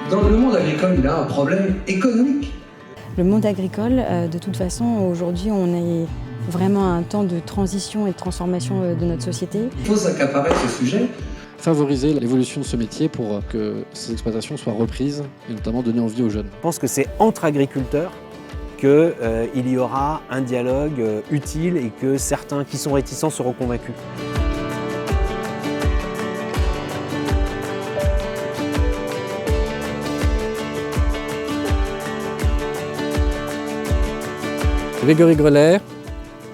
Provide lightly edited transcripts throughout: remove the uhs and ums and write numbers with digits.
Dans le monde agricole, il a un problème économique. Le monde agricole, de toute façon, aujourd'hui, on est vraiment à un temps de transition et de transformation de notre société. Il faut s'accaparer ce sujet. Favoriser l'évolution de ce métier pour que ces exploitations soient reprises et notamment donner envie aux jeunes. Je pense que c'est entre agriculteurs qu'il y aura un dialogue utile et que certains qui sont réticents seront convaincus. Grégory Grelet,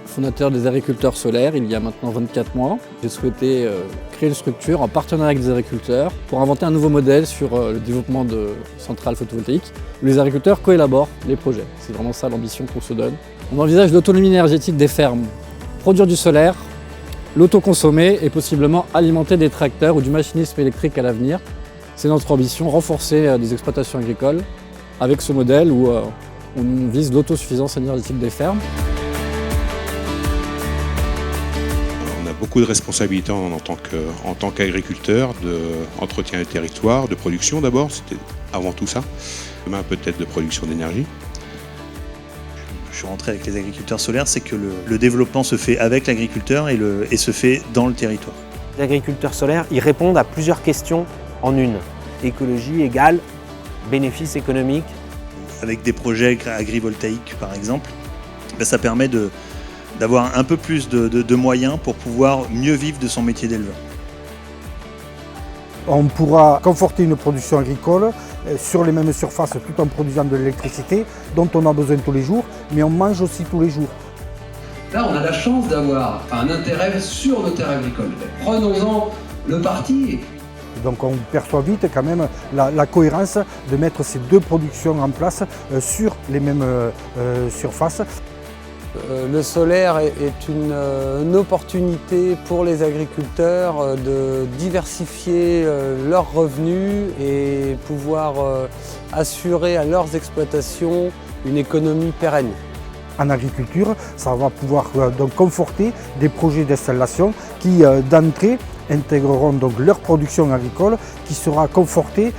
fondateur des agriculteurs solaires il y a maintenant 24 mois. J'ai souhaité créer une structure en partenariat avec des agriculteurs pour inventer un nouveau modèle sur le développement de centrales photovoltaïques où les agriculteurs coélaborent les projets. C'est vraiment ça l'ambition qu'on se donne. On envisage l'autonomie énergétique des fermes, produire du solaire, l'autoconsommer et possiblement alimenter des tracteurs ou du machinisme électrique à l'avenir. C'est notre ambition, renforcer des exploitations agricoles avec ce modèle où on vise l'autosuffisance énergétique des fermes. On a beaucoup de responsabilités en tant qu'agriculteur, d'entretien des territoires, de production d'abord, c'était avant tout ça. Demain peut-être de production d'énergie. Je suis rentré avec les agriculteurs solaires, c'est que le développement se fait avec l'agriculteur et se fait dans le territoire. Les agriculteurs solaires, ils répondent à plusieurs questions en une. Écologie égale bénéfice économique. Avec des projets agrivoltaïques par exemple, ça permet d'avoir un peu plus de moyens pour pouvoir mieux vivre de son métier d'éleveur. On pourra conforter une production agricole sur les mêmes surfaces tout en produisant de l'électricité dont on a besoin tous les jours, mais on mange aussi tous les jours. Là, on a la chance d'avoir un intérêt sur nos terres agricoles. Prenons-en le parti. Donc on perçoit vite quand même la cohérence de mettre ces deux productions en place sur les mêmes surfaces. Le solaire est une opportunité pour les agriculteurs de diversifier leurs revenus et pouvoir assurer à leurs exploitations une économie pérenne. En agriculture, ça va pouvoir donc conforter des projets d'installation qui d'entrée intégreront donc leur production agricole qui sera confortée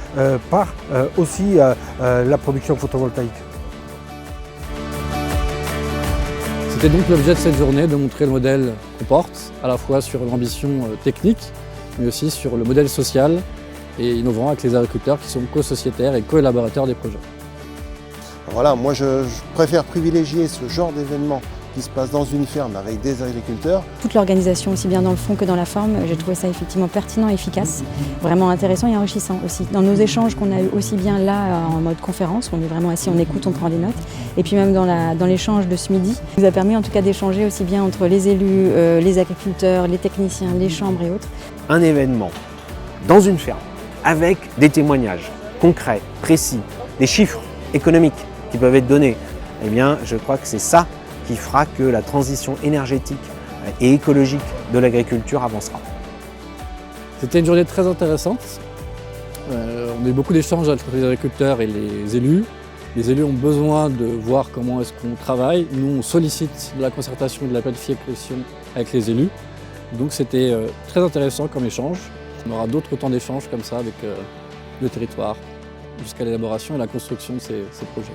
par aussi la production photovoltaïque. C'était donc l'objet de cette journée de montrer le modèle qu'on porte, à la fois sur l'ambition technique, mais aussi sur le modèle social et innovant avec les agriculteurs qui sont co-sociétaires et collaborateurs des projets. Voilà, moi je préfère privilégier ce genre d'événement qui se passe dans une ferme avec des agriculteurs. Toute l'organisation, aussi bien dans le fond que dans la forme, j'ai trouvé ça effectivement pertinent et efficace, vraiment intéressant et enrichissant aussi. Dans nos échanges qu'on a eu aussi bien là en mode conférence, on est vraiment assis, on écoute, on prend des notes, et puis même dans l'échange de ce midi, ça nous a permis en tout cas d'échanger aussi bien entre les élus, les agriculteurs, les techniciens, les chambres et autres. Un événement dans une ferme avec des témoignages concrets, précis, des chiffres économiques qui peuvent être donnés, eh bien je crois que c'est ça qui fera que la transition énergétique et écologique de l'agriculture avancera. C'était une journée très intéressante. On a eu beaucoup d'échanges entre les agriculteurs et les élus. Les élus ont besoin de voir comment est-ce qu'on travaille. Nous, on sollicite de la concertation et de la planification avec les élus. Donc c'était très intéressant comme échange. On aura d'autres temps d'échange comme ça avec le territoire jusqu'à l'élaboration et la construction de ces projets.